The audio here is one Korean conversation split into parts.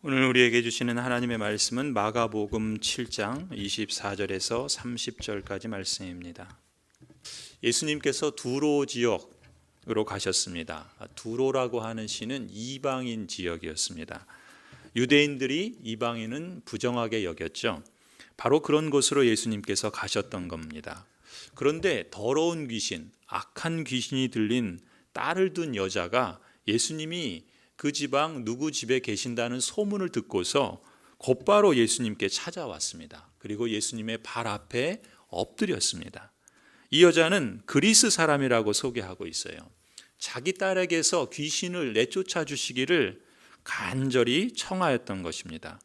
오늘 우리에게 주시는 하나님의 말씀은 마가복음 7장 24절에서 30절까지 말씀입니다. 예수님께서 두로 지역으로 가셨습니다. 두로라고 하는 시는 이방인 지역이었습니다. 유대인들이 이방인은 부정하게 여겼죠. 바로 그런 곳으로 예수님께서 가셨던 겁니다. 그런데 더러운 귀신, 악한 귀신이 들린 딸을 둔 여자가 예수님이 그 지방 누구 집에 계신다는 소문을 듣고서 곧바로 예수님께 찾아왔습니다. 그리고 예수님의 발 앞에 엎드렸습니다. 이 여자는 그리스 사람이라고 소개하고 있어요. 자기 딸에게서 귀신을 내쫓아 주시기를 간절히 청하였던 것입니다.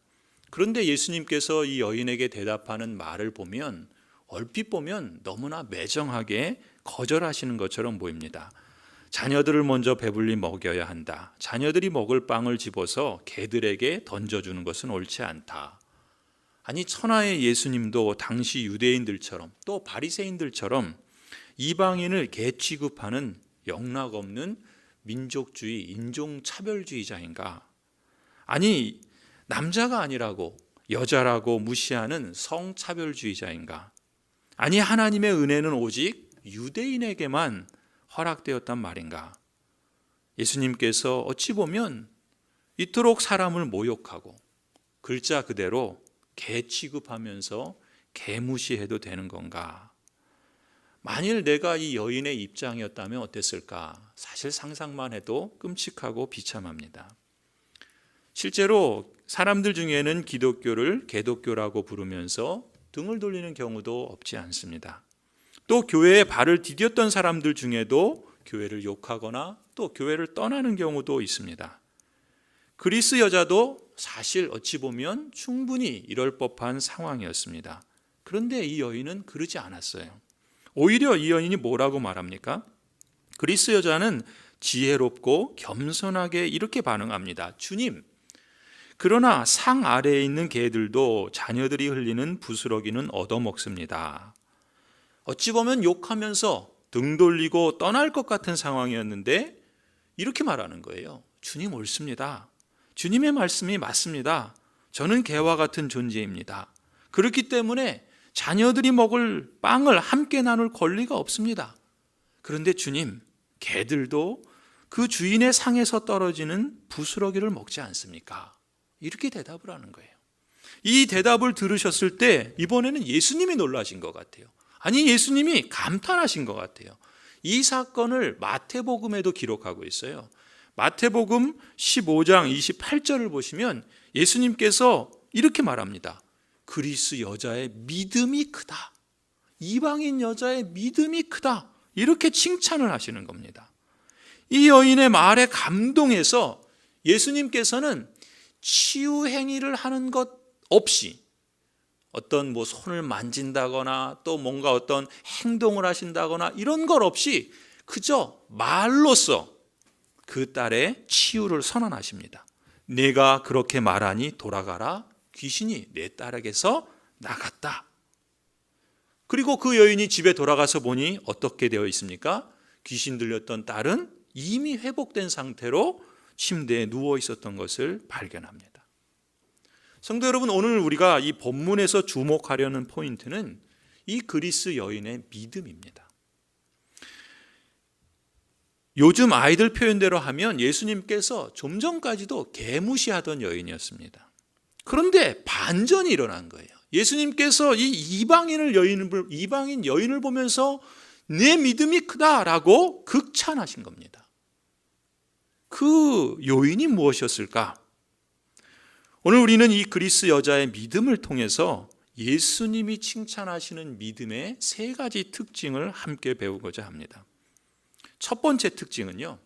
그런데 예수님께서 이 여인에게 대답하는 말을 보면 얼핏 보면 너무나 매정하게 거절하시는 것처럼 보입니다. 자녀들을 먼저 배불리 먹여야 한다. 자녀들이 먹을 빵을 집어서 개들에게 던져주는 것은 옳지 않다. 아니, 천하의 예수님도 당시 유대인들처럼 또 바리새인들처럼 이방인을 개 취급하는 영락없는 민족주의, 인종차별주의자인가? 아니, 남자가 아니라고 여자라고 무시하는 성차별주의자인가? 아니, 하나님의 은혜는 오직 유대인에게만 허락되었단 말인가? 예수님께서 어찌 보면 이토록 사람을 모욕하고 글자 그대로 개 취급하면서 개무시해도 되는 건가? 만일 내가 이 여인의 입장이었다면 어땠을까? 사실 상상만 해도 끔찍하고 비참합니다. 실제로 사람들 중에는 기독교를 개독교라고 부르면서 등을 돌리는 경우도 없지 않습니다. 또 교회에 발을 디뎠던 사람들 중에도 교회를 욕하거나 또 교회를 떠나는 경우도 있습니다. 그리스 여자도 사실 어찌 보면 충분히 이럴 법한 상황이었습니다. 그런데 이 여인은 그러지 않았어요. 오히려 이 여인이 뭐라고 말합니까? 그리스 여자는 지혜롭고 겸손하게 이렇게 반응합니다. 주님, 그러나 상 아래에 있는 개들도 자녀들이 흘리는 부스러기는 얻어먹습니다. 어찌 보면 욕하면서 등 돌리고 떠날 것 같은 상황이었는데 이렇게 말하는 거예요. 주님 옳습니다. 주님의 말씀이 맞습니다. 저는 개와 같은 존재입니다. 그렇기 때문에 자녀들이 먹을 빵을 함께 나눌 권리가 없습니다. 그런데 주님, 개들도 그 주인의 상에서 떨어지는 부스러기를 먹지 않습니까? 이렇게 대답을 하는 거예요. 이 대답을 들으셨을 때 이번에는 예수님이 놀라신 것 같아요. 아니, 예수님이 감탄하신 것 같아요. 이 사건을 마태복음에도 기록하고 있어요. 마태복음 15장 28절을 보시면 예수님께서 이렇게 말합니다. 그리스 여자의 믿음이 크다. 이방인 여자의 믿음이 크다. 이렇게 칭찬을 하시는 겁니다. 이 여인의 말에 감동해서 예수님께서는 치유 행위를 하는 것 없이 어떤 손을 만진다거나 또 뭔가 어떤 행동을 하신다거나 이런 것 없이 그저 말로써 그 딸의 치유를 선언하십니다. 내가 그렇게 말하니 돌아가라. 귀신이 내 딸에게서 나갔다. 그리고 그 여인이 집에 돌아가서 보니 어떻게 되어 있습니까? 귀신 들렸던 딸은 이미 회복된 상태로 침대에 누워 있었던 것을 발견합니다. 성도 여러분, 오늘 우리가 이 본문에서 주목하려는 포인트는 이 그리스 여인의 믿음입니다. 요즘 아이들 표현대로 하면 예수님께서 좀 전까지도 개무시하던 여인이었습니다. 그런데 반전이 일어난 거예요. 예수님께서 이 이방인 여인을 보면서 내 믿음이 크다라고 극찬하신 겁니다. 그 요인이 무엇이었을까? 오늘 우리는 이 그리스 여자의 믿음을 통해서 예수님이 칭찬하시는 믿음의 세 가지 특징을 함께 배우고자 합니다. 첫 번째 특징은요,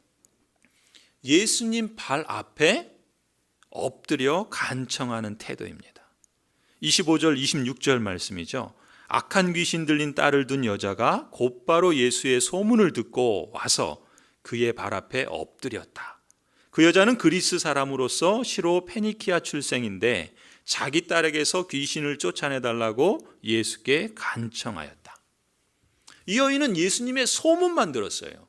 예수님 발 앞에 엎드려 간청하는 태도입니다. 25절, 26절 말씀이죠. 악한 귀신 들린 딸을 둔 여자가 곧바로 예수의 소문을 듣고 와서 그의 발 앞에 엎드렸다. 그 여자는 그리스 사람으로서 시로 페니키아 출생인데 자기 딸에게서 귀신을 쫓아내달라고 예수께 간청하였다. 이 여인은 예수님의 소문만 들었어요.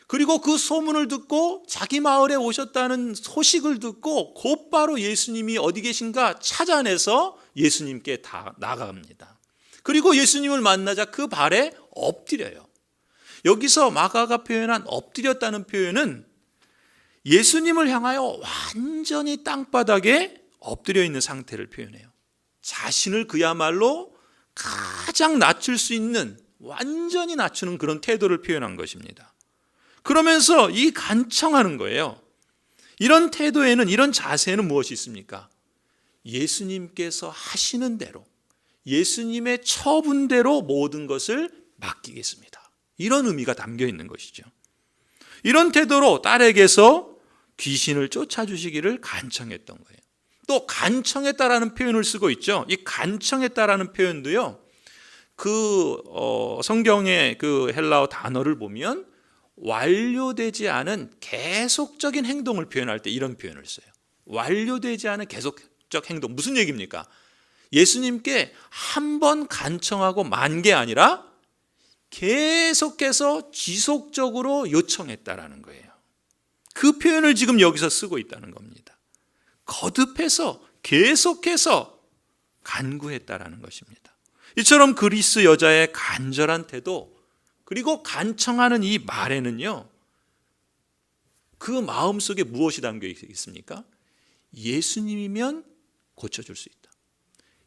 그리고 그 소문을 듣고 자기 마을에 오셨다는 소식을 듣고 곧바로 예수님이 어디 계신가 찾아내서 예수님께 다 나갑니다. 그리고 예수님을 만나자 그 발에 엎드려요. 여기서 마가가 표현한 엎드렸다는 표현은 예수님을 향하여 완전히 땅바닥에 엎드려 있는 상태를 표현해요. 자신을 그야말로 가장 낮출 수 있는, 완전히 낮추는 그런 태도를 표현한 것입니다. 그러면서 이 간청하는 거예요. 이런 태도에는, 이런 자세에는 무엇이 있습니까? 예수님께서 하시는 대로, 예수님의 처분대로 모든 것을 맡기겠습니다. 이런 의미가 담겨 있는 것이죠. 이런 태도로 딸에게서 귀신을 쫓아주시기를 간청했던 거예요. 또 간청했다라는 표현을 쓰고 있죠. 이 간청했다라는 표현도요, 성경의 그 헬라어 단어를 보면 완료되지 않은 계속적인 행동을 표현할 때 이런 표현을 써요. 완료되지 않은 계속적 행동. 무슨 얘기입니까? 예수님께 한 번 간청하고 만 게 아니라 계속해서 지속적으로 요청했다라는 거예요. 그 표현을 지금 여기서 쓰고 있다는 겁니다. 거듭해서 계속해서 간구했다라는 것입니다. 이처럼 그리스 여자의 간절한 태도, 그리고 간청하는 이 말에는요, 그 마음속에 무엇이 담겨 있습니까? 예수님이면 고쳐줄 수 있다,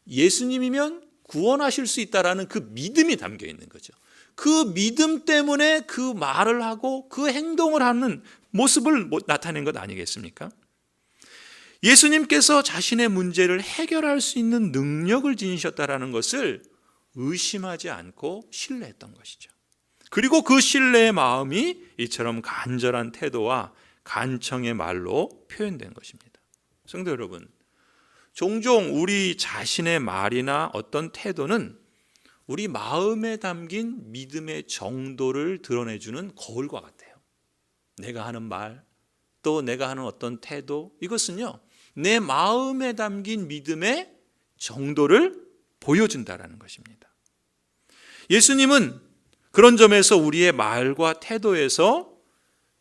예수님이면 구원하실 수 있다라는 그 믿음이 담겨 있는 거죠. 그 믿음 때문에 그 말을 하고 그 행동을 하는 모습을 나타낸 것 아니겠습니까? 예수님께서 자신의 문제를 해결할 수 있는 능력을 지니셨다라는 것을 의심하지 않고 신뢰했던 것이죠. 그리고 그 신뢰의 마음이 이처럼 간절한 태도와 간청의 말로 표현된 것입니다. 성도 여러분, 종종 우리 자신의 말이나 어떤 태도는 우리 마음에 담긴 믿음의 정도를 드러내주는 거울과 같아요. 내가 하는 말, 또 내가 하는 어떤 태도, 이것은요, 내 마음에 담긴 믿음의 정도를 보여준다라는 것입니다. 예수님은 그런 점에서 우리의 말과 태도에서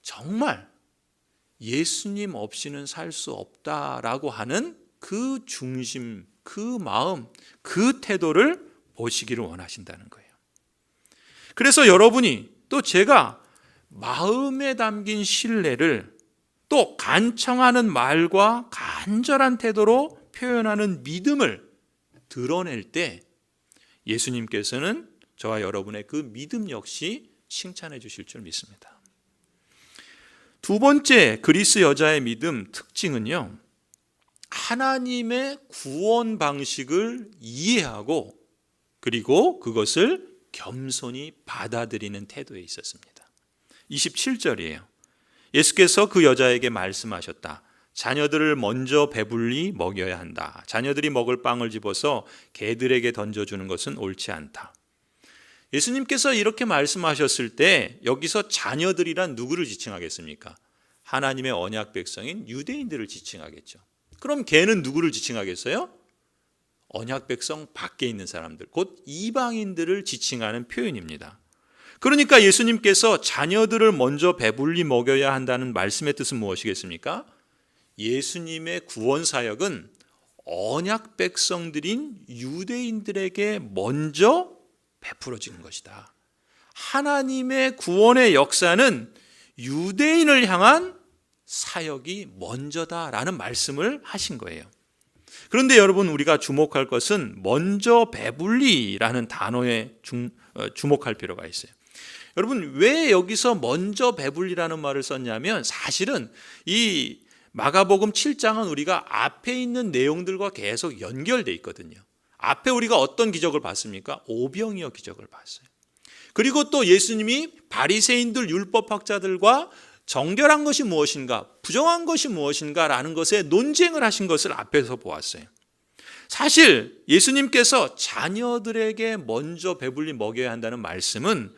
정말 예수님 없이는 살 수 없다라고 하는 그 중심, 그 마음, 그 태도를 보시기를 원하신다는 거예요. 그래서 여러분이, 또 제가 마음에 담긴 신뢰를 또 간청하는 말과 간절한 태도로 표현하는 믿음을 드러낼 때 예수님께서는 저와 여러분의 그 믿음 역시 칭찬해 주실 줄 믿습니다. 두 번째 그리스 여자의 믿음 특징은요, 하나님의 구원 방식을 이해하고 그리고 그것을 겸손히 받아들이는 태도에 있었습니다. 27절이에요. 예수께서 그 여자에게 말씀하셨다. 자녀들을 먼저 배불리 먹여야 한다. 자녀들이 먹을 빵을 집어서 개들에게 던져주는 것은 옳지 않다. 예수님께서 이렇게 말씀하셨을 때 여기서 자녀들이란 누구를 지칭하겠습니까? 하나님의 언약 백성인 유대인들을 지칭하겠죠. 그럼 개는 누구를 지칭하겠어요? 언약 백성 밖에 있는 사람들, 곧 이방인들을 지칭하는 표현입니다. 그러니까 예수님께서 자녀들을 먼저 배불리 먹여야 한다는 말씀의 뜻은 무엇이겠습니까? 예수님의 구원 사역은 언약 백성들인 유대인들에게 먼저 베풀어지는 것이다. 하나님의 구원의 역사는 유대인을 향한 사역이 먼저다라는 말씀을 하신 거예요. 그런데 여러분, 우리가 주목할 것은 먼저 배불리라는 단어에 주목할 필요가 있어요. 여러분, 왜 여기서 먼저 배불리라는 말을 썼냐면, 사실은 이 마가복음 7장은 우리가 앞에 있는 내용들과 계속 연결되어 있거든요. 앞에 우리가 어떤 기적을 봤습니까? 오병이어 기적을 봤어요. 그리고 또 예수님이 바리새인들, 율법학자들과 정결한 것이 무엇인가, 부정한 것이 무엇인가라는 것에 논쟁을 하신 것을 앞에서 보았어요. 사실 예수님께서 자녀들에게 먼저 배불리 먹여야 한다는 말씀은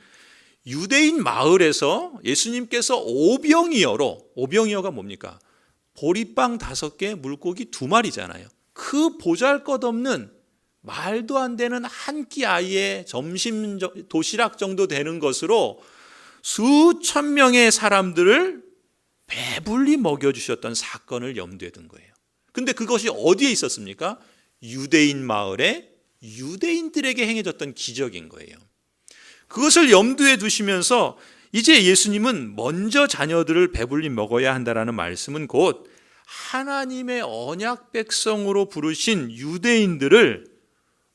유대인 마을에서 예수님께서 오병이어가 뭡니까? 보리빵 5개, 물고기 2마리잖아요. 그 보잘것없는 말도 안 되는 한 끼 아이의 점심 도시락 정도 되는 것으로 수천 명의 사람들을 배불리 먹여주셨던 사건을 염두에 둔 거예요. 근데 그것이 어디에 있었습니까? 유대인 마을에 유대인들에게 행해졌던 기적인 거예요. 그것을 염두에 두시면서 이제 예수님은 먼저 자녀들을 배불리 먹어야 한다라는 말씀은 곧 하나님의 언약 백성으로 부르신 유대인들을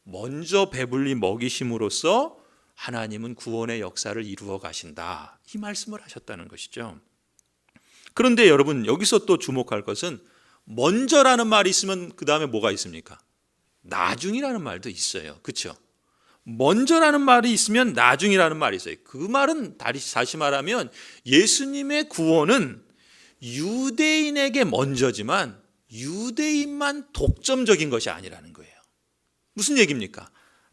먼저 배불리 먹이심으로써 하나님은 구원의 역사를 이루어 가신다, 이 말씀을 하셨다는 것이죠. 그런데 여러분, 여기서 또 주목할 것은 먼저라는 말이 있으면 그 다음에 뭐가 있습니까? 나중이라는 말도 있어요. 그렇죠? 먼저라는 말이 있으면 나중이라는 말이 있어요. 그 말은 다시 말하면 예수님의 구원은 유대인에게 먼저지만 유대인만 독점적인 것이 아니라는 거예요. 무슨 얘기입니까?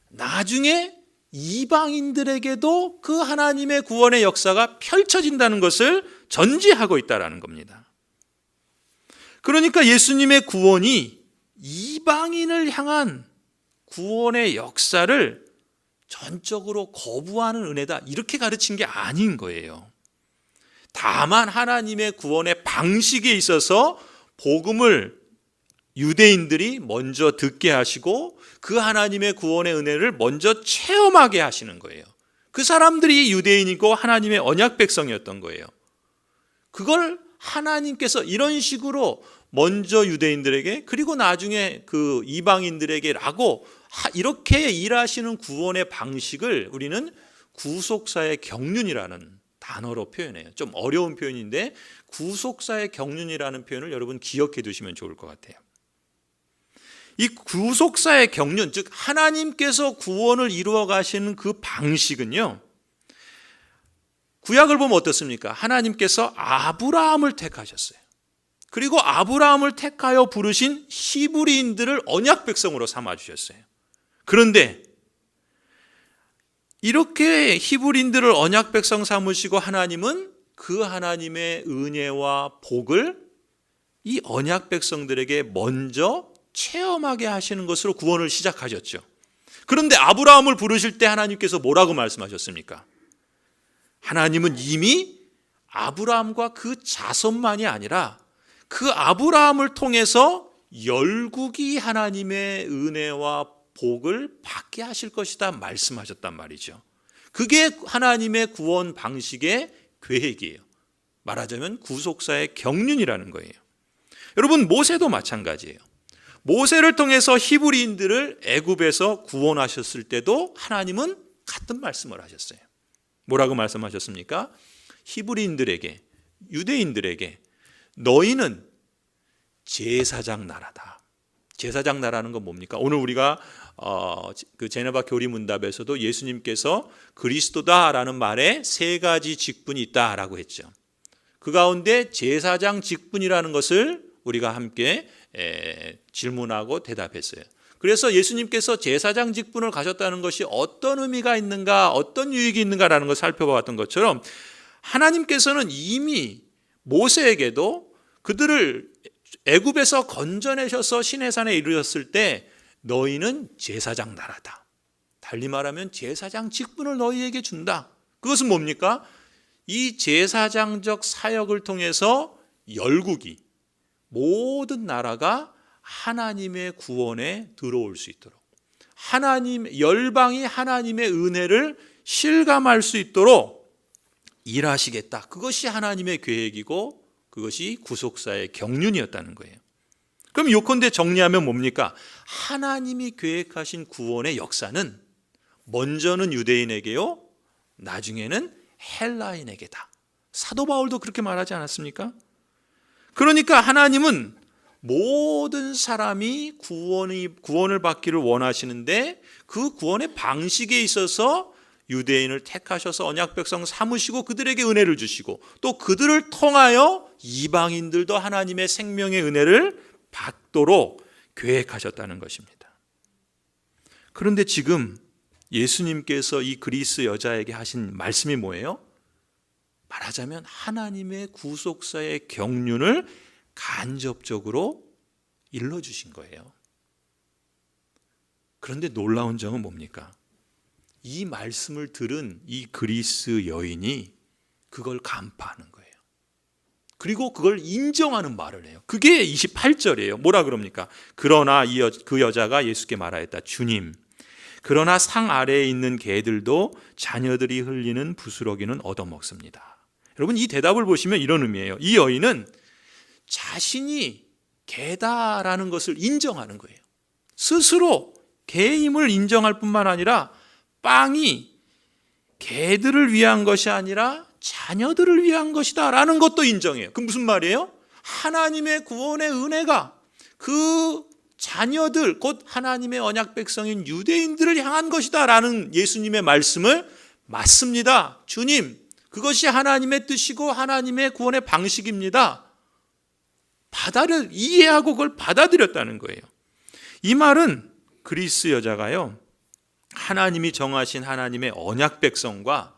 나중에 이방인들에게도 그 하나님의 구원의 역사가 펼쳐진다는 것을 전제하고 있다는 겁니다. 그러니까 예수님의 구원이 이방인을 향한 구원의 역사를 전적으로 거부하는 은혜다, 이렇게 가르친 게 아닌 거예요. 다만 하나님의 구원의 방식에 있어서 복음을 유대인들이 먼저 듣게 하시고 그 하나님의 구원의 은혜를 먼저 체험하게 하시는 거예요. 그 사람들이 유대인이고 하나님의 언약 백성이었던 거예요. 그걸 하나님께서 이런 식으로 먼저 유대인들에게 그리고 나중에 그 이방인들에게라고 이렇게 일하시는 구원의 방식을 우리는 구속사의 경륜이라는 단어로 표현해요. 좀 어려운 표현인데 구속사의 경륜이라는 표현을 여러분 기억해 두시면 좋을 것 같아요. 이 구속사의 경륜, 즉 하나님께서 구원을 이루어 가시는 그 방식은요, 구약을 보면 어떻습니까? 하나님께서 아브라함을 택하셨어요. 그리고 아브라함을 택하여 부르신 히브리인들을 언약 백성으로 삼아 주셨어요. 그런데 이렇게 히브리인들을 언약 백성 삼으시고 하나님은 그 하나님의 은혜와 복을 이 언약 백성들에게 먼저 체험하게 하시는 것으로 구원을 시작하셨죠. 그런데 아브라함을 부르실 때 하나님께서 뭐라고 말씀하셨습니까? 하나님은 이미 아브라함과 그 자손만이 아니라 그 아브라함을 통해서 열국이 하나님의 은혜와 복을 받게 하실 것이다 말씀하셨단 말이죠. 그게 하나님의 구원 방식의 계획이에요. 말하자면 구속사의 경륜이라는 거예요. 여러분, 모세도 마찬가지예요. 모세를 통해서 히브리인들을 애굽에서 구원하셨을 때도 하나님은 같은 말씀을 하셨어요. 뭐라고 말씀하셨습니까? 히브리인들에게, 유대인들에게 너희는 제사장 나라다. 제사장 나라는 건 뭡니까? 오늘 우리가 그 제네바 교리문답에서도 예수님께서 그리스도다라는 말에 세 가지 직분이 있다라고 했죠. 그 가운데 제사장 직분이라는 것을 우리가 함께 질문하고 대답했어요. 그래서 예수님께서 제사장 직분을 가졌다는 것이 어떤 의미가 있는가, 어떤 유익이 있는가라는 걸 살펴봤던 것처럼 하나님께서는 이미 모세에게도 그들을 애굽에서 건져내셔서 시내산에 이르렀을 때 너희는 제사장 나라다. 달리 말하면 제사장 직분을 너희에게 준다. 그것은 뭡니까? 이 제사장적 사역을 통해서 열국이, 모든 나라가 하나님의 구원에 들어올 수 있도록, 열방이 하나님의 은혜를 실감할 수 있도록 일하시겠다. 그것이 하나님의 계획이고 그것이 구속사의 경륜이었다는 거예요. 그럼 요컨대 정리하면 뭡니까? 하나님이 계획하신 구원의 역사는 먼저는 유대인에게요, 나중에는 헬라인에게다. 사도 바울도 그렇게 말하지 않았습니까? 그러니까 하나님은 모든 사람이 구원을 받기를 원하시는데 그 구원의 방식에 있어서 유대인을 택하셔서 언약 백성 삼으시고 그들에게 은혜를 주시고 또 그들을 통하여 이방인들도 하나님의 생명의 은혜를 받도록 계획하셨다는 것입니다. 그런데 지금 예수님께서 이 그리스 여자에게 하신 말씀이 뭐예요? 말하자면 하나님의 구속사의 경륜을 간접적으로 일러주신 거예요. 그런데 놀라운 점은 뭡니까? 이 말씀을 들은 이 그리스 여인이 그걸 간파하는 거예요. 그리고 그걸 인정하는 말을 해요. 그게 28절이에요. 뭐라 그럽니까? 그러나 그 여자가 예수께 말하였다. 주님, 그러나 상 아래에 있는 개들도 자녀들이 흘리는 부스러기는 얻어먹습니다. 여러분, 이 대답을 보시면 이런 의미예요. 이 여인은 자신이 개다라는 것을 인정하는 거예요. 스스로 개임을 인정할 뿐만 아니라 빵이 개들을 위한 것이 아니라 자녀들을 위한 것이다 라는 것도 인정해요. 그 무슨 말이에요? 하나님의 구원의 은혜가 그 자녀들, 곧 하나님의 언약 백성인 유대인들을 향한 것이다 라는 예수님의 말씀을 맞습니다. 주님, 그것이 하나님의 뜻이고 하나님의 구원의 방식입니다. 이해하고 그걸 받아들였다는 거예요. 이 말은 그리스 여자가요, 하나님이 정하신 하나님의 언약 백성과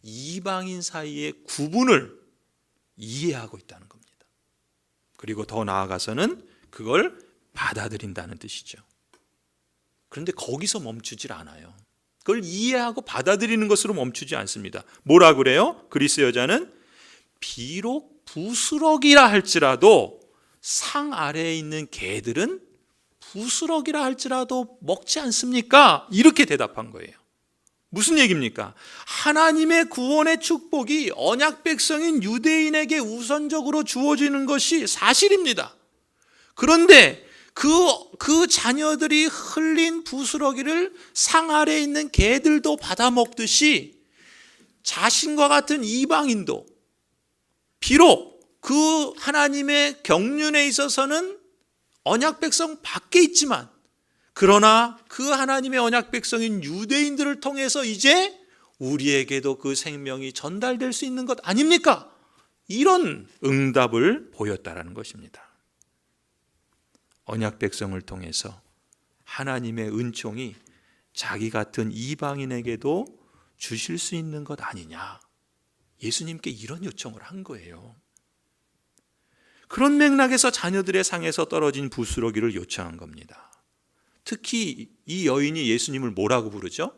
이방인 사이의 구분을 이해하고 있다는 겁니다. 그리고 더 나아가서는 그걸 받아들인다는 뜻이죠. 그런데 거기서 멈추질 않아요. 그걸 이해하고 받아들이는 것으로 멈추지 않습니다. 뭐라 그래요? 그리스 여자는 비록 부스러기라 할지라도 상 아래에 있는 개들은 부스러기라 할지라도 먹지 않습니까? 이렇게 대답한 거예요. 무슨 얘기입니까? 하나님의 구원의 축복이 언약 백성인 유대인에게 우선적으로 주어지는 것이 사실입니다. 그런데 그 자녀들이 흘린 부스러기를 상 아래에 있는 개들도 받아먹듯이 자신과 같은 이방인도 비록 그 하나님의 경륜에 있어서는 언약 백성 밖에 있지만, 그러나 그 하나님의 언약 백성인 유대인들을 통해서 이제 우리에게도 그 생명이 전달될 수 있는 것 아닙니까? 이런 응답을 보였다라는 것입니다. 언약 백성을 통해서 하나님의 은총이 자기 같은 이방인에게도 주실 수 있는 것 아니냐, 예수님께 이런 요청을 한 거예요. 그런 맥락에서 자녀들의 상에서 떨어진 부스러기를 요청한 겁니다. 특히 이 여인이 예수님을 뭐라고 부르죠?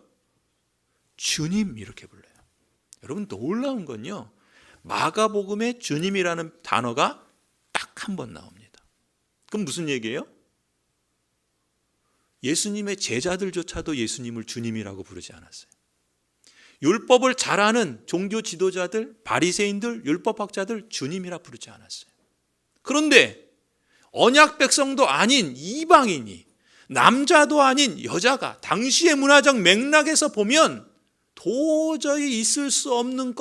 주님, 이렇게 불러요. 여러분, 놀라운 건요, 마가복음에 주님이라는 단어가 딱 한 번 나옵니다. 그럼 무슨 얘기예요? 예수님의 제자들조차도 예수님을 주님이라고 부르지 않았어요. 율법을 잘 아는 종교 지도자들, 바리새인들, 율법학자들 주님이라 부르지 않았어요. 그런데 언약 백성도 아닌 이방인이, 남자도 아닌 여자가 당시의 문화적 맥락에서 보면 도저히 있을 수 없는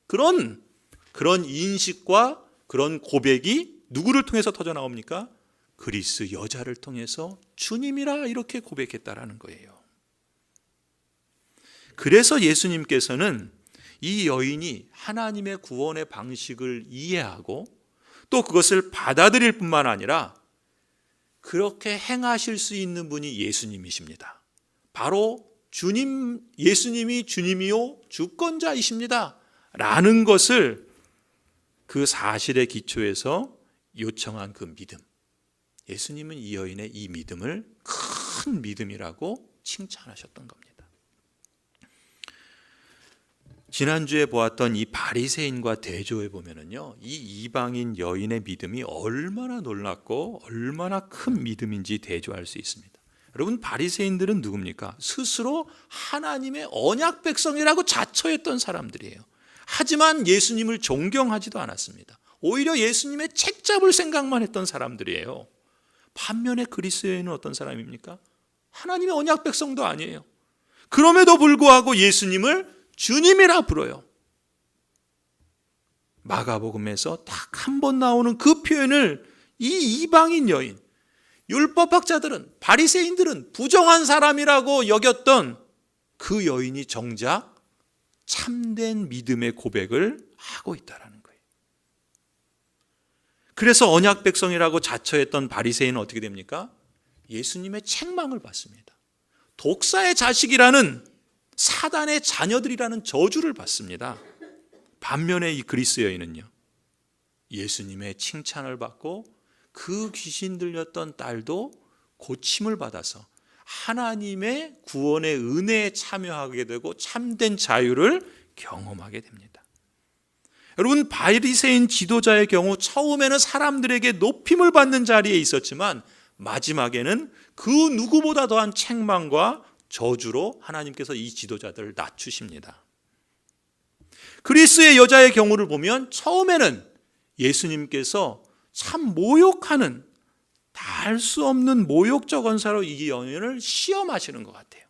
그런 인식과 그런 고백이 누구를 통해서 터져나옵니까? 그리스 여자를 통해서 주님이라 이렇게 고백했다라는 거예요. 그래서 예수님께서는 이 여인이 하나님의 구원의 방식을 이해하고 또 그것을 받아들일 뿐만 아니라 그렇게 행하실 수 있는 분이 예수님이십니다. 바로 예수님이 주님이요 주권자이십니다 라는 것을 그 사실의 기초에서 요청한 그 믿음, 예수님은 이 여인의 이 믿음을 큰 믿음이라고 칭찬하셨던 겁니다. 지난주에 보았던 이 바리새인과 대조해 보면은요, 이 이방인 여인의 믿음이 얼마나 놀랍고 얼마나 큰 믿음인지 대조할 수 있습니다. 여러분, 바리새인들은 누굽니까? 스스로 하나님의 언약 백성이라고 자처했던 사람들이에요. 하지만 예수님을 존경하지도 않았습니다. 오히려 예수님의 책 잡을 생각만 했던 사람들이에요. 반면에 그리스 여인은 어떤 사람입니까? 하나님의 언약 백성도 아니에요. 그럼에도 불구하고 예수님을 주님이라 불어요. 마가복음에서 딱 한 번 나오는 그 표현을 이 이방인 여인, 율법학자들은, 바리새인들은 부정한 사람이라고 여겼던 그 여인이 정작 참된 믿음의 고백을 하고 있다는 거예요. 그래서 언약 백성이라고 자처했던 바리새인은 어떻게 됩니까? 예수님의 책망을 받습니다. 독사의 자식이라는, 사단의 자녀들이라는 저주를 받습니다. 반면에 이 그리스 여인은요, 예수님의 칭찬을 받고 그 귀신 들렸던 딸도 고침을 받아서 하나님의 구원의 은혜에 참여하게 되고 참된 자유를 경험하게 됩니다. 여러분, 바리새인 지도자의 경우 처음에는 사람들에게 높임을 받는 자리에 있었지만 마지막에는 그 누구보다 더한 책망과 저주로 하나님께서 이 지도자들을 낮추십니다. 그리스의 여자의 경우를 보면 처음에는 예수님께서 참 모욕하는, 닿을 수 없는 모욕적 언사로 이 여인을 시험하시는 것 같아요.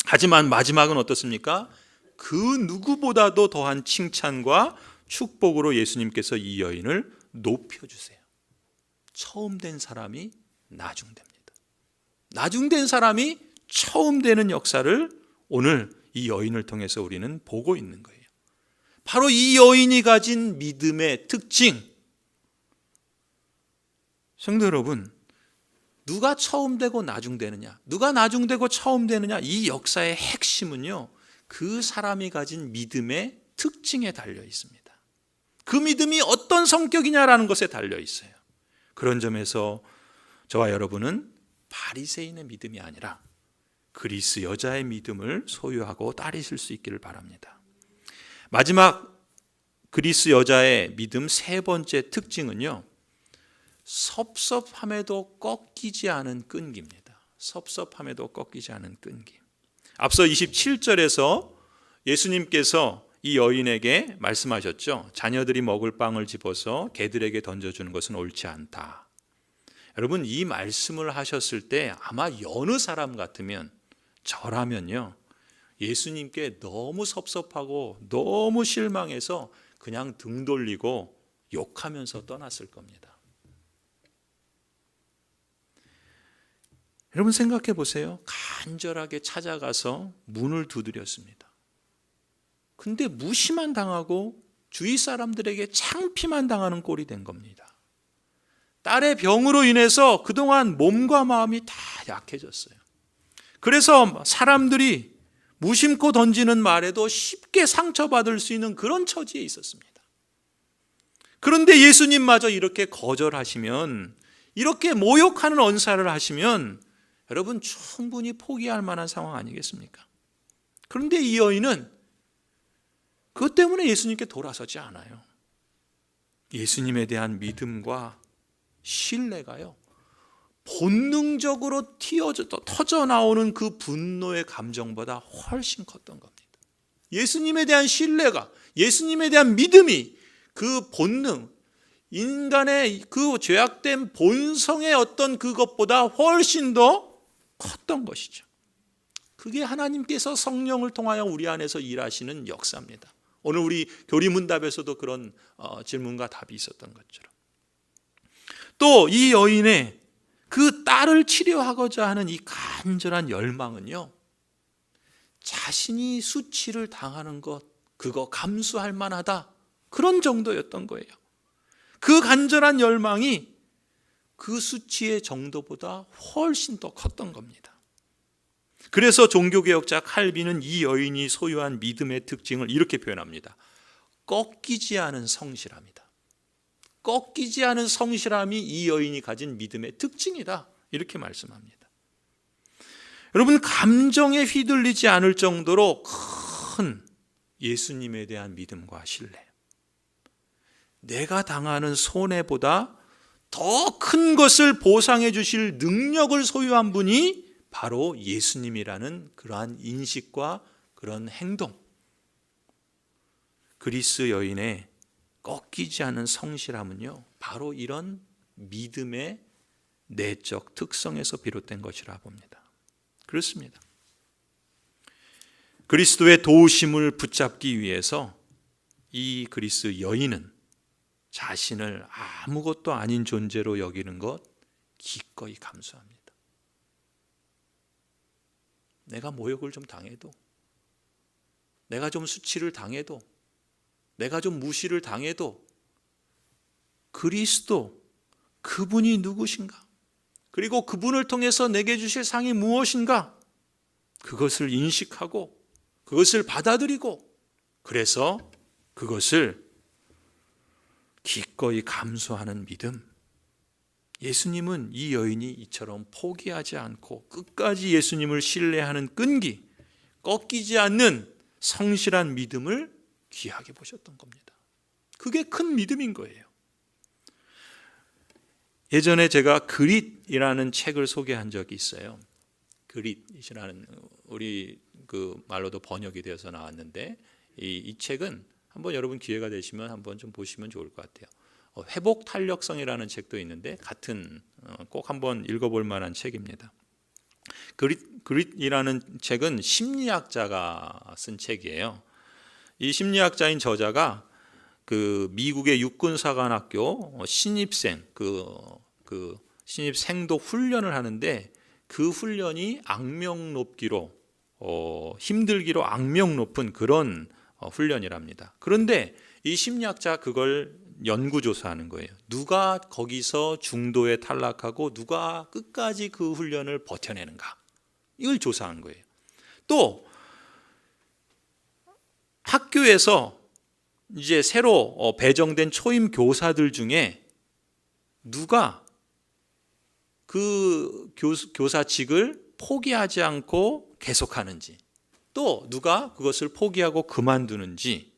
하지만 마지막은 어떻습니까? 그 누구보다도 더한 칭찬과 축복으로 예수님께서 이 여인을 높여주세요. 처음 된 사람이 나중됩니다. 나중된 사람이 처음 되는 역사를 오늘 이 여인을 통해서 우리는 보고 있는 거예요. 바로 이 여인이 가진 믿음의 특징. 성도 여러분, 누가 처음 되고 나중되느냐, 누가 나중되고 처음 되느냐, 이 역사의 핵심은요, 그 사람이 가진 믿음의 특징에 달려 있습니다. 그 믿음이 어떤 성격이냐라는 것에 달려 있어요. 그런 점에서 저와 여러분은 바리새인의 믿음이 아니라 그리스 여자의 믿음을 소유하고 따르실 수 있기를 바랍니다. 마지막 그리스 여자의 믿음 세 번째 특징은요, 섭섭함에도 꺾이지 않은 끈기입니다. 섭섭함에도 꺾이지 않은 끈기. 앞서 27절에서 예수님께서 이 여인에게 말씀하셨죠. 자녀들이 먹을 빵을 집어서 개들에게 던져주는 것은 옳지 않다. 여러분, 이 말씀을 하셨을 때 아마 여느 사람 같으면, 저라면요, 예수님께 너무 섭섭하고 너무 실망해서 그냥 등 돌리고 욕하면서 떠났을 겁니다. 여러분, 생각해 보세요. 간절하게 찾아가서 문을 두드렸습니다. 근데 무시만 당하고 주위 사람들에게 창피만 당하는 꼴이 된 겁니다. 딸의 병으로 인해서 그동안 몸과 마음이 다 약해졌어요. 그래서 사람들이 무심코 던지는 말에도 쉽게 상처받을 수 있는 그런 처지에 있었습니다. 그런데 예수님마저 이렇게 거절하시면, 이렇게 모욕하는 언사를 하시면 여러분, 충분히 포기할 만한 상황 아니겠습니까? 그런데 이 여인은 그것 때문에 예수님께 돌아서지 않아요. 예수님에 대한 믿음과 신뢰가요, 본능적으로 터져 나오는 그 분노의 감정보다 훨씬 컸던 겁니다. 예수님에 대한 신뢰가, 예수님에 대한 믿음이 그 본능, 인간의 그 죄악된 본성의 어떤 그것보다 훨씬 더 컸던 것이죠. 그게 하나님께서 성령을 통하여 우리 안에서 일하시는 역사입니다. 오늘 우리 교리문답에서도 그런 질문과 답이 있었던 것처럼, 또 이 여인의 그 딸을 치료하고자 하는 이 간절한 열망은요, 자신이 수치를 당하는 것, 그거 감수할 만하다, 그런 정도였던 거예요. 그 간절한 열망이 그 수치의 정도보다 훨씬 더 컸던 겁니다. 그래서 종교개혁자 칼빈은 이 여인이 소유한 믿음의 특징을 이렇게 표현합니다. 꺾이지 않은 성실함이다. 꺾이지 않은 성실함이 이 여인이 가진 믿음의 특징이다, 이렇게 말씀합니다. 여러분, 감정에 휘둘리지 않을 정도로 큰 예수님에 대한 믿음과 신뢰, 내가 당하는 손해보다 더 큰 것을 보상해 주실 능력을 소유한 분이 바로 예수님이라는 그러한 인식과 그런 행동, 그리스 여인의 꺾이지 않은 성실함은요, 바로 이런 믿음의 내적 특성에서 비롯된 것이라 봅니다. 그렇습니다. 그리스도의 도우심을 붙잡기 위해서 이 그리스 여인은 자신을 아무것도 아닌 존재로 여기는 것 기꺼이 감수합니다. 내가 모욕을 좀 당해도, 내가 좀 수치를 당해도, 내가 좀 무시를 당해도 그리스도, 그분이 누구신가? 그리고 그분을 통해서 내게 주실 상이 무엇인가? 그것을 인식하고 그것을 받아들이고, 그래서 그것을 기꺼이 감수하는 믿음. 예수님은 이 여인이 이처럼 포기하지 않고 끝까지 예수님을 신뢰하는 끈기, 꺾이지 않는 성실한 믿음을 귀하게 보셨던 겁니다. 그게 큰 믿음인 거예요. 예전에 제가 그릿이라는 책을 소개한 적이 있어요. 그릿이라는 우리 그 말로도 번역이 되어서 나왔는데 이 책은 한번 여러분 기회가 되시면 한번 좀 보시면 좋을 것 같아요. 회복 탄력성이라는 책도 있는데 같은 꼭 한번 읽어볼 만한 책입니다. 그릿이라는 책은 심리학자가 쓴 책이에요. 이 심리학자인 저자가 그 미국의 육군사관학교 신입생 그 신입생도 훈련을 하는데 그 훈련이 악명 높기로 힘들기로 악명 높은 그런 훈련이랍니다. 그런데 이 심리학자 그걸 연구조사하는 거예요. 누가 거기서 중도에 탈락하고 누가 끝까지 그 훈련을 버텨내는가, 이걸 조사한 거예요. 또 학교에서 이제 새로 배정된 초임 교사들 중에 누가 그 교사직을 포기하지 않고 계속하는지, 또 누가 그것을 포기하고 그만두는지,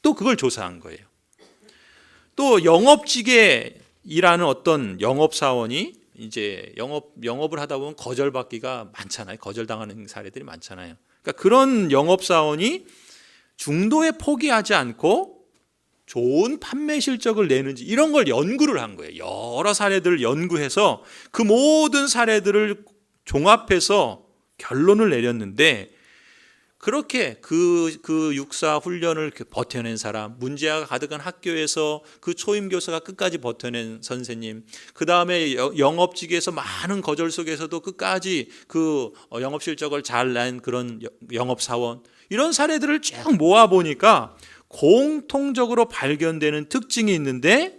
또 그걸 조사한 거예요. 또 영업직에 일하는 어떤 영업사원이 이제 영업을 하다 보면 거절받기가 많잖아요. 거절당하는 사례들이 많잖아요. 그러니까 그런 영업사원이 중도에 포기하지 않고 좋은 판매 실적을 내는지, 이런 걸 연구를 한 거예요. 여러 사례들을 연구해서 그 모든 사례들을 종합해서 결론을 내렸는데, 그렇게 그 육사 훈련을 버텨낸 사람, 문제가 가득한 학교에서 그 초임 교사가 끝까지 버텨낸 선생님, 그 다음에 영업직에서 많은 거절 속에서도 끝까지 그 영업 실적을 잘 낸 그런 영업사원, 이런 사례들을 쭉 모아보니까 공통적으로 발견되는 특징이 있는데,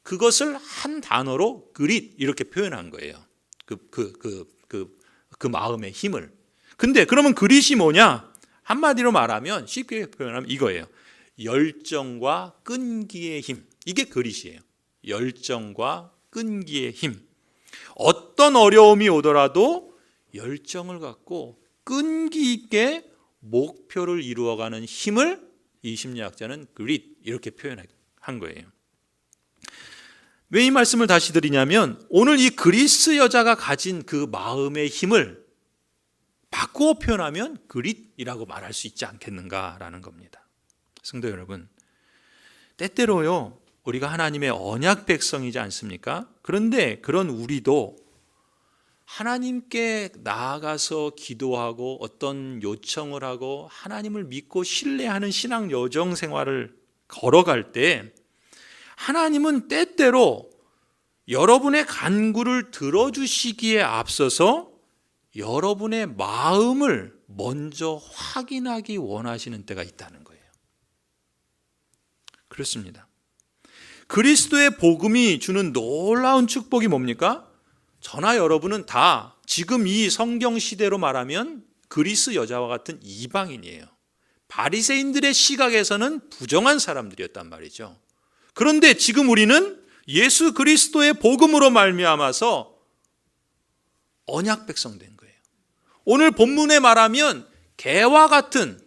그것을 한 단어로 그릿 이렇게 표현한 거예요. 그 마음의 힘을. 근데 그러면 그릿이 뭐냐? 한마디로 말하면, 쉽게 표현하면 이거예요. 열정과 끈기의 힘. 이게 그릿이에요. 열정과 끈기의 힘. 어떤 어려움이 오더라도 열정을 갖고 끈기 있게 목표를 이루어가는 힘을 이 심리학자는 그릿 이렇게 표현한 거예요. 왜 이 말씀을 다시 드리냐면, 오늘 이 그리스 여자가 가진 그 마음의 힘을 바꾸어 표현하면 그릿이라고 말할 수 있지 않겠는가라는 겁니다. 성도 여러분, 때때로요, 우리가 하나님의 언약 백성이지 않습니까? 그런데 그런 우리도 하나님께 나아가서 기도하고 어떤 요청을 하고 하나님을 믿고 신뢰하는 신앙 여정 생활을 걸어갈 때, 하나님은 때때로 여러분의 간구를 들어주시기에 앞서서 여러분의 마음을 먼저 확인하기 원하시는 때가 있다는 거예요. 그렇습니다. 그리스도의 복음이 주는 놀라운 축복이 뭡니까? 저나 여러분은 다 지금 이 성경 시대로 말하면 그리스 여자와 같은 이방인이에요. 바리새인들의 시각에서는 부정한 사람들이었단 말이죠. 그런데 지금 우리는 예수 그리스도의 복음으로 말미암아서 언약 백성 된 거예요. 오늘 본문에 말하면 개와 같은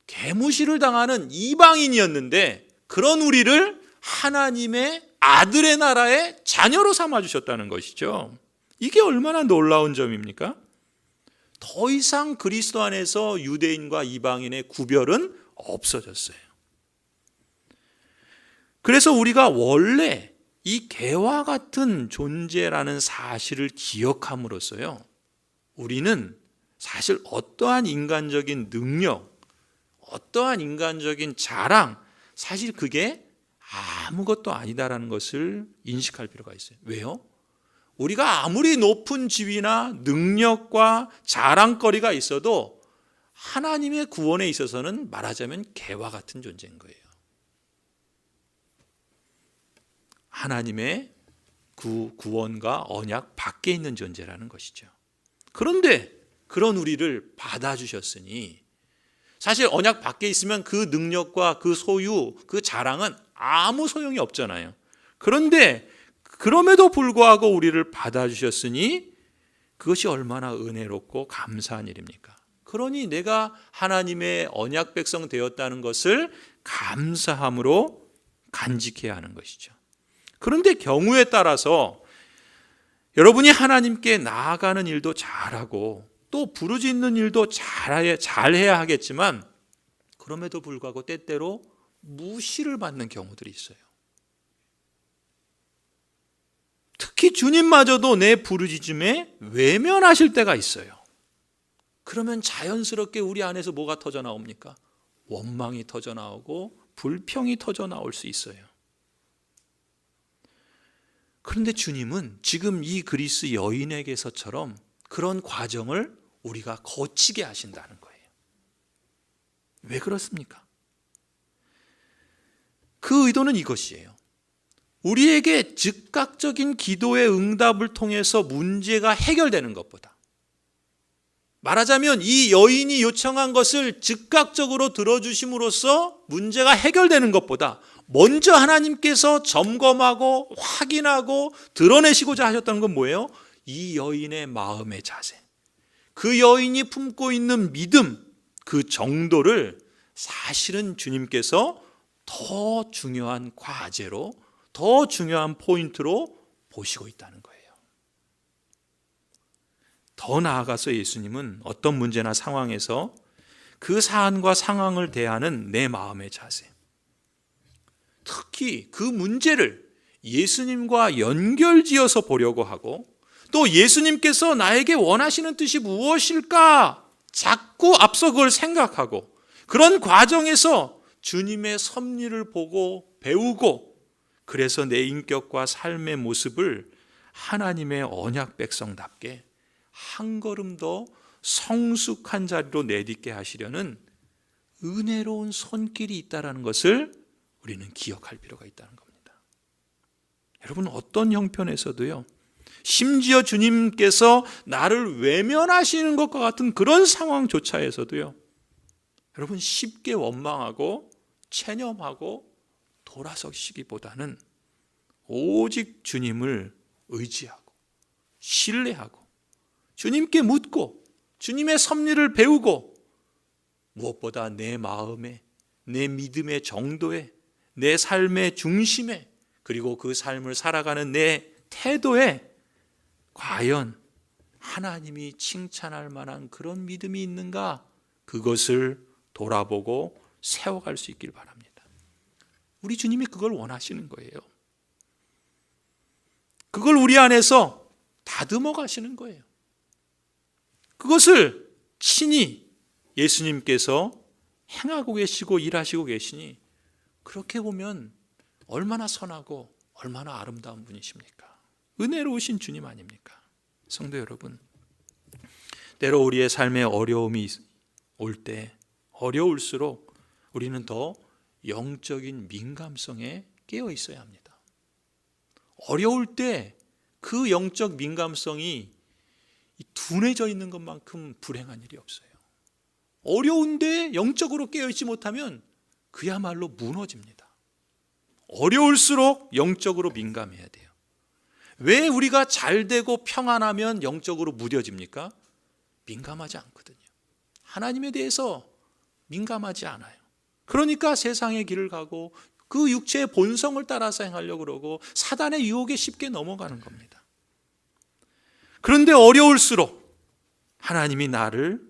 개무시를 당하는 이방인이었는데, 그런 우리를 하나님의 아들의 나라의 자녀로 삼아주셨다는 것이죠. 이게 얼마나 놀라운 점입니까? 더 이상 그리스도 안에서 유대인과 이방인의 구별은 없어졌어요. 그래서 우리가 원래 이 개와 같은 존재라는 사실을 기억함으로써요, 우리는 사실 어떠한 인간적인 능력, 어떠한 인간적인 자랑, 사실 그게 아무것도 아니다라는 것을 인식할 필요가 있어요. 왜요? 우리가 아무리 높은 지위나 능력과 자랑거리가 있어도 하나님의 구원에 있어서는 말하자면 개와 같은 존재인 거예요. 하나님의 구원과 언약 밖에 있는 존재라는 것이죠. 그런데 그런 우리를 받아주셨으니, 사실 언약 밖에 있으면 그 능력과 그 소유, 그 자랑은 아무 소용이 없잖아요. 그런데 그럼에도 불구하고 우리를 받아주셨으니 그것이 얼마나 은혜롭고 감사한 일입니까? 그러니 내가 하나님의 언약 백성 되었다는 것을 감사함으로 간직해야 하는 것이죠. 그런데 경우에 따라서 여러분이 하나님께 나아가는 일도 잘하고 또 부르짖는 일도 잘해야 하겠지만 그럼에도 불구하고 때때로 무시를 받는 경우들이 있어요. 특히 주님마저도 내 부르짖음에 외면하실 때가 있어요. 그러면 자연스럽게 우리 안에서 뭐가 터져 나옵니까? 원망이 터져 나오고 불평이 터져 나올 수 있어요. 그런데 주님은 지금 이 그리스 여인에게서처럼 그런 과정을 우리가 거치게 하신다는 거예요. 왜 그렇습니까? 그 의도는 이것이에요. 우리에게 즉각적인 기도의 응답을 통해서 문제가 해결되는 것보다, 말하자면 이 여인이 요청한 것을 즉각적으로 들어주심으로써 문제가 해결되는 것보다 먼저 하나님께서 점검하고 확인하고 드러내시고자 하셨던 건 뭐예요? 이 여인의 마음의 자세, 그 여인이 품고 있는 믿음, 그 정도를 사실은 주님께서 더 중요한 과제로, 더 중요한 포인트로 보시고 있다는 거예요. 더 나아가서 예수님은 어떤 문제나 상황에서 그 사안과 상황을 대하는 내 마음의 자세, 특히 그 문제를 예수님과 연결지어서 보려고 하고 또 예수님께서 나에게 원하시는 뜻이 무엇일까 자꾸 앞서 그걸 생각하고 그런 과정에서 주님의 섭리를 보고 배우고 그래서 내 인격과 삶의 모습을 하나님의 언약 백성답게 한 걸음 더 성숙한 자리로 내딛게 하시려는 은혜로운 손길이 있다는 것을 우리는 기억할 필요가 있다는 겁니다. 여러분, 어떤 형편에서도요, 심지어 주님께서 나를 외면하시는 것과 같은 그런 상황조차에서도요, 여러분 쉽게 원망하고 체념하고 돌아서시기보다는 오직 주님을 의지하고 신뢰하고 주님께 묻고 주님의 섭리를 배우고 무엇보다 내 마음에, 내 믿음의 정도에, 내 삶의 중심에, 그리고 그 삶을 살아가는 내 태도에 과연 하나님이 칭찬할 만한 그런 믿음이 있는가, 그것을 돌아보고 세워갈 수 있길 바랍니다. 우리 주님이 그걸 원하시는 거예요. 그걸 우리 안에서 다듬어 가시는 거예요. 그것을 친히 예수님께서 행하고 계시고 일하시고 계시니 그렇게 보면 얼마나 선하고 얼마나 아름다운 분이십니까? 은혜로우신 주님 아닙니까? 성도 여러분, 때로 우리의 삶에 어려움이 올 때 어려울수록 우리는 더 영적인 민감성에 깨어 있어야 합니다. 어려울 때 그 영적 민감성이 둔해져 있는 것만큼 불행한 일이 없어요. 어려운데 영적으로 깨어있지 못하면 그야말로 무너집니다. 어려울수록 영적으로 민감해야 돼요. 왜 우리가 잘 되고 평안하면 영적으로 무뎌집니까? 민감하지 않거든요. 하나님에 대해서 민감하지 않아요. 그러니까 세상의 길을 가고 그 육체의 본성을 따라서 행하려고 그러고 사단의 유혹에 쉽게 넘어가는 겁니다. 그런데 어려울수록 하나님이 나를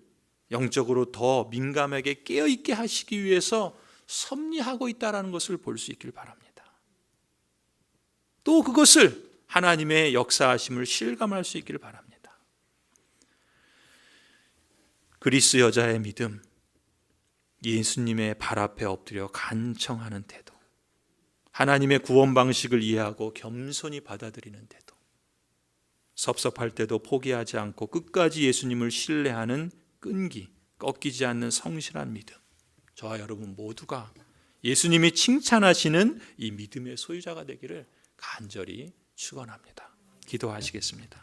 영적으로 더 민감하게 깨어있게 하시기 위해서 섭리하고 있다는 것을 볼 수 있길 바랍니다. 또 그것을 하나님의 역사하심을 실감할 수 있길 바랍니다. 그리스 여자의 믿음, 예수님의 발 앞에 엎드려 간청하는 태도, 하나님의 구원 방식을 이해하고 겸손히 받아들이는 태도, 섭섭할 때도 포기하지 않고 끝까지 예수님을 신뢰하는 끈기, 꺾이지 않는 성실한 믿음, 저와 여러분 모두가 예수님이 칭찬하시는 이 믿음의 소유자가 되기를 간절히 축원합니다. 기도하시겠습니다.